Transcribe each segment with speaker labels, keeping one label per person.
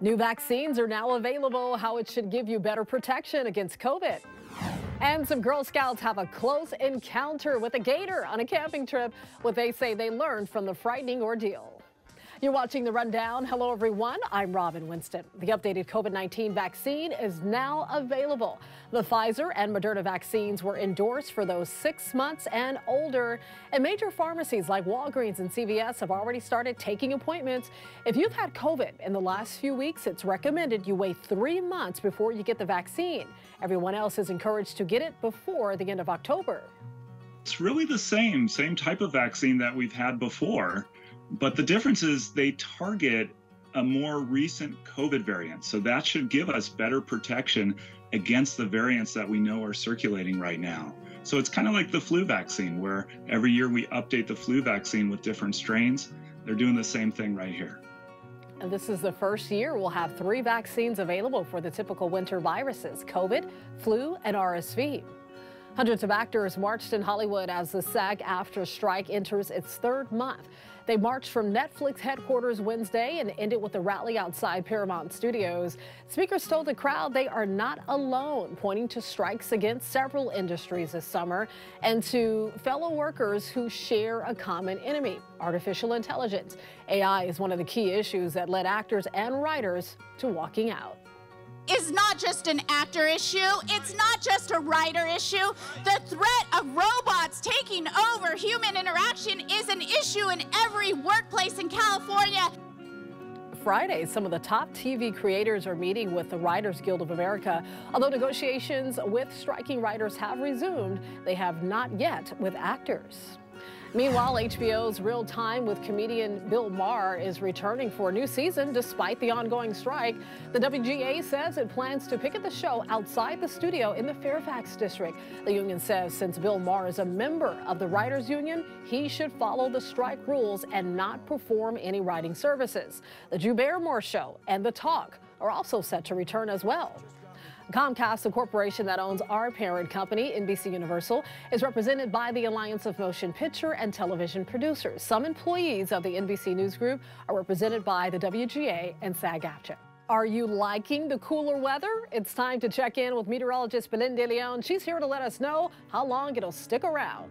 Speaker 1: New vaccines are now available, how it should give you better protection against COVID. And some Girl Scouts have a close encounter with a gator on a camping trip, what they say they learned from the frightening ordeal. You're watching The Rundown. Hello, everyone. I'm Robin Winston. The updated COVID-19 vaccine is now available. The Pfizer and Moderna vaccines were endorsed for those 6 months and older. And major pharmacies like Walgreens and CVS have already started taking appointments. If you've had COVID in the last few weeks, it's recommended you wait 3 months before you get the vaccine. Everyone else is encouraged to get it before the end of October.
Speaker 2: It's really the same type of vaccine that we've had before. But the difference is they target a more recent COVID variant. So that should give us better protection against the variants that we know are circulating right now. So it's kind of like the flu vaccine, where every year we update the flu vaccine with different strains. They're doing the same thing right here.
Speaker 1: And this is the first year we'll have 3 vaccines available for the typical winter viruses: COVID, flu, and RSV. Hundreds of actors marched in Hollywood as the SAG-AFTRA strike enters its 3rd month. They marched from Netflix headquarters Wednesday and ended with a rally outside Paramount Studios. Speakers told the crowd they are not alone, pointing to strikes against several industries this summer and to fellow workers who share a common enemy: artificial intelligence. AI is one of the key issues that led actors and writers to walking out.
Speaker 3: Is not just an actor issue, it's not just a writer issue. The threat of robots taking over human interaction is an issue in every workplace in California.
Speaker 1: Friday, some of the top TV creators are meeting with the Writers Guild of America. Although negotiations with striking writers have resumed, they have not yet with actors. Meanwhile, HBO's Real Time with comedian Bill Maher is returning for a new season despite the ongoing strike. The WGA says it plans to picket the show outside the studio in the Fairfax district. The union says since Bill Maher is a member of the writers union, he should follow the strike rules and not perform any writing services. The Drew Barrymore Show and The Talk are also set to return as well. Comcast, the corporation that owns our parent company, NBC Universal, is represented by the Alliance of Motion Picture and Television Producers. Some employees of the NBC News Group are represented by the WGA and SAG-AFTRA. Are you liking the cooler weather? It's time to check in with meteorologist Belen De Leon. She's here to let us know how long it'll stick around.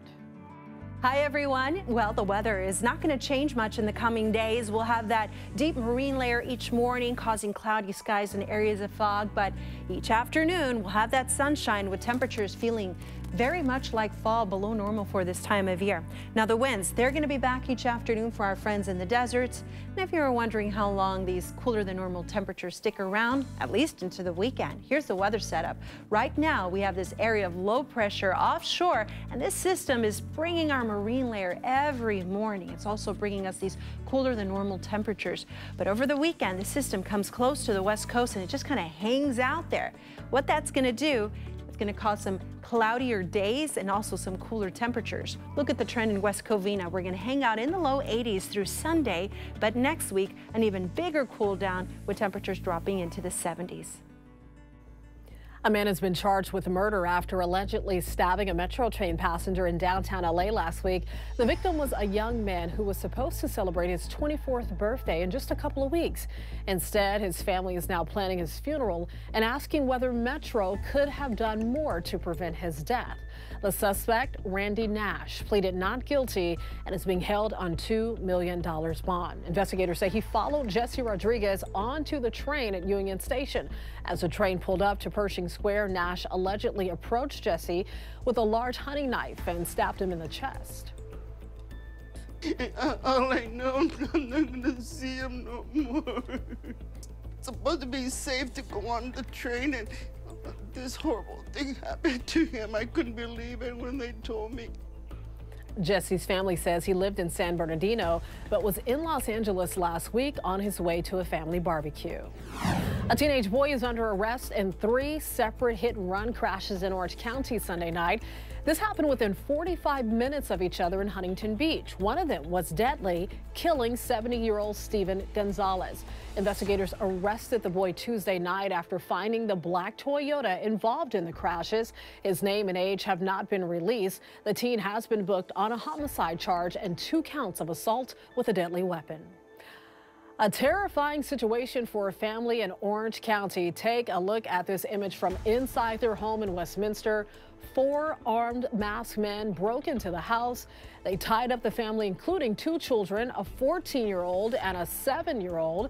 Speaker 4: Hi, everyone. Well, the weather is not going to change much in the coming days. We'll have that deep marine layer each morning, causing cloudy skies and areas of fog. But each afternoon, we'll have that sunshine with temperatures feeling very much like fall, below normal for this time of year. Now, the winds, they're going to be back each afternoon for our friends in the deserts. And if you're wondering how long these cooler than normal temperatures stick around, at least into the weekend, here's the weather setup. Right now, we have this area of low pressure offshore, and this system is bringing our marine layer every morning. It's also bringing us these cooler than normal temperatures. But over the weekend, the system comes close to the west coast and it just kind of hangs out there. What that's going to do, it's going to cause some cloudier days and also some cooler temperatures. Look at the trend in West Covina. We're going to hang out in the low 80s through Sunday, but next week, an even bigger cool down with temperatures dropping into the 70s.
Speaker 1: A man has been charged with murder after allegedly stabbing a Metro train passenger in downtown LA last week. The victim was a young man who was supposed to celebrate his 24th birthday in just a couple of weeks. Instead, his family is now planning his funeral and asking whether Metro could have done more to prevent his death. The suspect, Randy Nash, pleaded not guilty and is being held on $2 million bond. Investigators say he followed Jesse Rodriguez onto the train at Union Station. As the train pulled up to Pershing Square, Nash allegedly approached Jesse with a large hunting knife and stabbed him in the chest.
Speaker 5: All I know, I'm not gonna see him no more. It's supposed to be safe to go on the train, and this horrible thing happened to him. I couldn't believe it when they told me.
Speaker 1: Jesse's family says he lived in San Bernardino, but was in Los Angeles last week on his way to a family barbecue. A teenage boy is under arrest in 3 separate hit-and-run crashes in Orange County Sunday night. This happened within 45 minutes of each other in Huntington Beach. One of them was deadly, killing 70-year-old Steven Gonzalez. Investigators arrested the boy Tuesday night after finding the black Toyota involved in the crashes. His name and age have not been released. The teen has been booked on a homicide charge and 2 counts of assault with a deadly weapon. A terrifying situation for a family in Orange County. Take a look at this image from inside their home in Westminster. 4 armed masked men broke into the house. They tied up the family, including 2 children, a 14-year-old and a 7-year-old.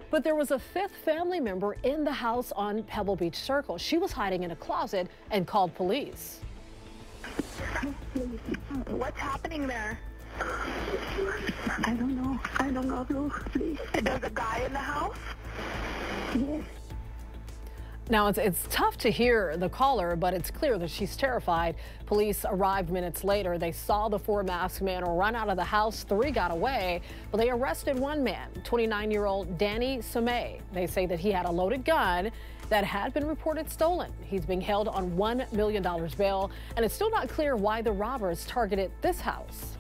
Speaker 1: But there was a 5th family member in the house on Pebble Beach Circle. She was hiding in a closet and called police.
Speaker 6: What's happening there? I don't know. I don't know, please. There's a guy in the house? Yes.
Speaker 1: Now, it's tough to hear the caller, but it's clear that she's terrified. Police arrived minutes later. They saw the 4 masked men run out of the house. 3 got away, but they arrested one man, 29-year-old Danny Somay. They say that he had a loaded gun that had been reported stolen. He's being held on $1 million bail, and it's still not clear why the robbers targeted this house.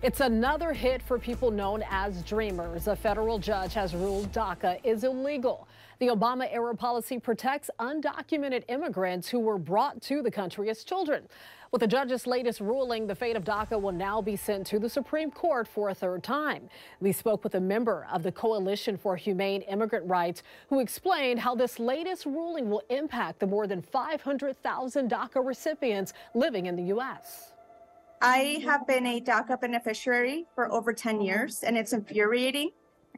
Speaker 1: It's another hit for people known as dreamers. A federal judge has ruled DACA is illegal. The Obama-era policy protects undocumented immigrants who were brought to the country as children. With the judge's latest ruling, the fate of DACA will now be sent to the Supreme Court for a 3rd time. We spoke with a member of the Coalition for Humane Immigrant Rights who explained how this latest ruling will impact the more than 500,000 DACA recipients living in the U.S.
Speaker 7: I have been a DACA beneficiary for over 10 years, and it's infuriating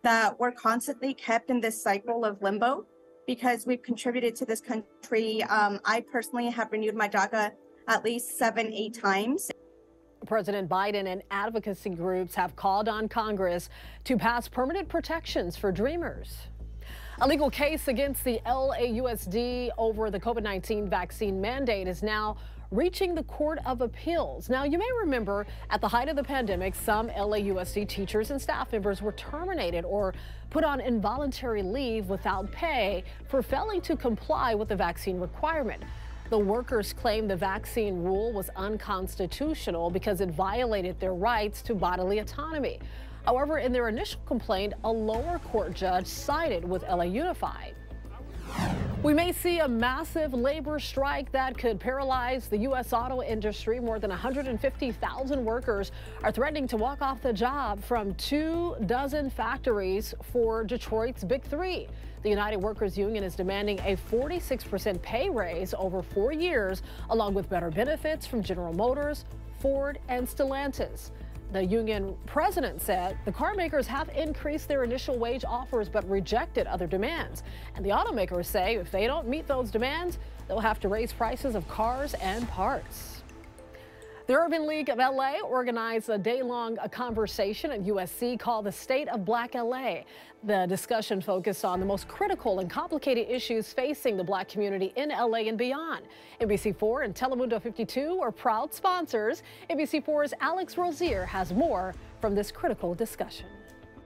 Speaker 7: that we're constantly kept in this cycle of limbo because we've contributed to this country. I personally have renewed my DACA at least 7-8 times.
Speaker 1: President Biden and advocacy groups have called on Congress to pass permanent protections for dreamers. A legal case against the LAUSD over the COVID-19 vaccine mandate is now reaching the Court of Appeals. Now, you may remember at the height of the pandemic, some LAUSD teachers and staff members were terminated or put on involuntary leave without pay for failing to comply with the vaccine requirement. The workers claimed the vaccine rule was unconstitutional because it violated their rights to bodily autonomy. However, in their initial complaint, a lower court judge sided with LA Unified. We may see a massive labor strike that could paralyze the U.S. auto industry. More than 150,000 workers are threatening to walk off the job from 24 factories for Detroit's Big 3. The United Workers Union is demanding a 46% pay raise over 4 years, along with better benefits from General Motors, Ford, and Stellantis. The union president said the car makers have increased their initial wage offers but rejected other demands. And the automakers say if they don't meet those demands, they'll have to raise prices of cars and parts. The Urban League of LA organized a day-long conversation at USC called The State of Black LA. The discussion focused on the most critical and complicated issues facing the Black community in LA and beyond. NBC4 and Telemundo 52 are proud sponsors. NBC4's Alex Rozier has more from this critical discussion.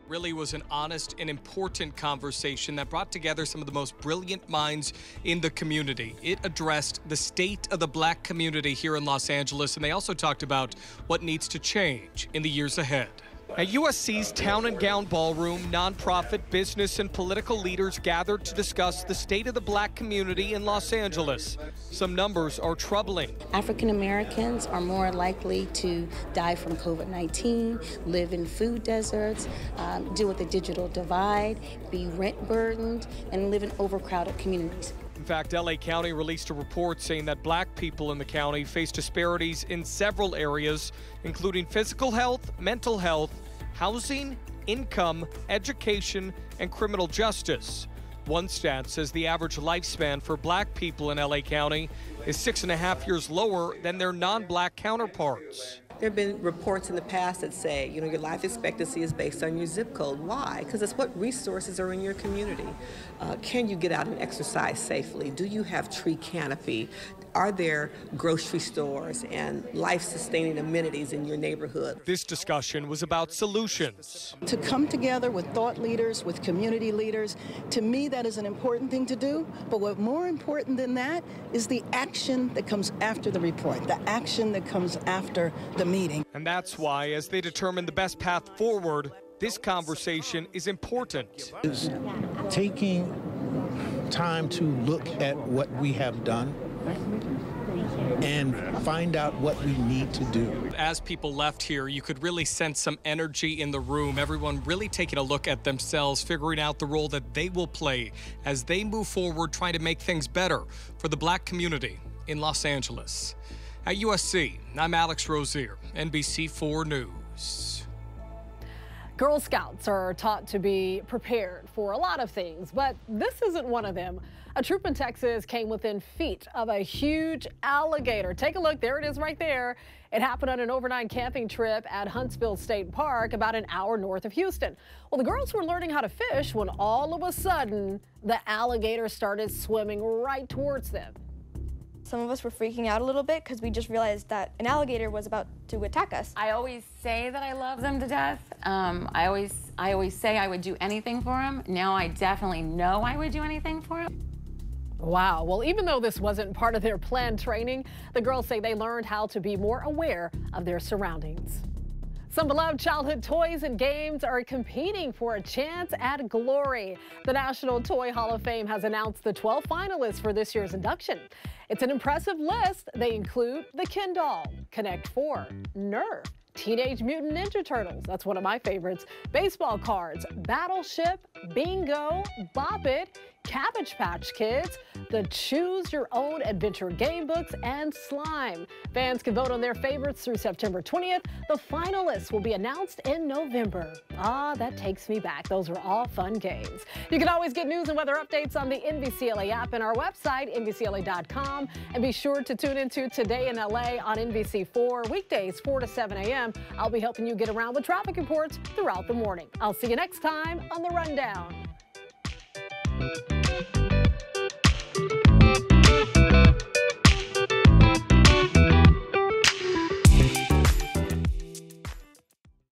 Speaker 8: Really was an honest and important conversation that brought together some of the most brilliant minds in the community. It addressed the state of the Black community here in Los Angeles, and they also talked about what needs to change in the years ahead. At USC's Town and Gown Ballroom, nonprofit, business, and political leaders gathered to discuss the state of the Black community in Los Angeles. Some numbers are troubling.
Speaker 9: African Americans are more likely to die from COVID-19, live in food deserts, deal with the digital divide, be rent burdened, and live in overcrowded communities.
Speaker 8: In fact, LA County released a report saying that Black people in the county face disparities in several areas, including physical health, mental health, housing, income, education, and criminal justice. One stat says the average lifespan for Black people in LA County is 6.5 years lower than their non-Black counterparts.
Speaker 10: There have been reports in the past that say, your life expectancy is based on your zip code. Why? Because it's what resources are in your community. Can you get out and exercise safely? Do you have tree canopy? Are there grocery stores and life-sustaining amenities in your neighborhood?
Speaker 8: This discussion was about solutions.
Speaker 11: To come together with thought leaders, with community leaders, to me that is an important thing to do. But what more important than that is the action that comes after the report, the action that comes after the meeting.
Speaker 8: And that's why, as they determine the best path forward, this conversation is important.
Speaker 12: It's taking time to look at what we have done and find out what we need to do.
Speaker 8: As people left here, you could really sense some energy in the room. Everyone really taking a look at themselves, figuring out the role that they will play as they move forward, trying to make things better for the Black community in Los Angeles. At USC, I'm Alex Rozier, NBC4 News.
Speaker 1: Girl Scouts are taught to be prepared for a lot of things, but this isn't one of them. A troop in Texas came within feet of a huge alligator. Take a look, there it is right there. It happened on an overnight camping trip at Huntsville State Park, about an hour north of Houston. Well, the girls were learning how to fish when all of a sudden the alligator started swimming right towards them.
Speaker 13: Some of us were freaking out a little bit because we just realized that an alligator was about to attack us.
Speaker 14: I always say that I love them to death. I always say I would do anything for them. Now I definitely know I would do anything for them.
Speaker 1: Wow. Well, even though this wasn't part of their planned training, the girls say they learned how to be more aware of their surroundings. Some beloved childhood toys and games are competing for a chance at glory. The National Toy Hall of Fame has announced the 12 finalists for this year's induction. It's an impressive list. They include the Ken doll, Connect 4, Nerf, Teenage Mutant Ninja Turtles, that's one of my favorites, baseball cards, Battleship, Bingo, Bop It, Cabbage Patch Kids, the Choose Your Own Adventure game books, and Slime. Fans can vote on their favorites through September 20th. The finalists will be announced in November. Ah, that takes me back. Those were all fun games. You can always get news and weather updates on the NBCLA app and our website, NBCLA.com. And be sure to tune into Today in LA on NBC4, weekdays 4 to 7 a.m. I'll be helping you get around with traffic reports throughout the morning. I'll see you next time on The Rundown.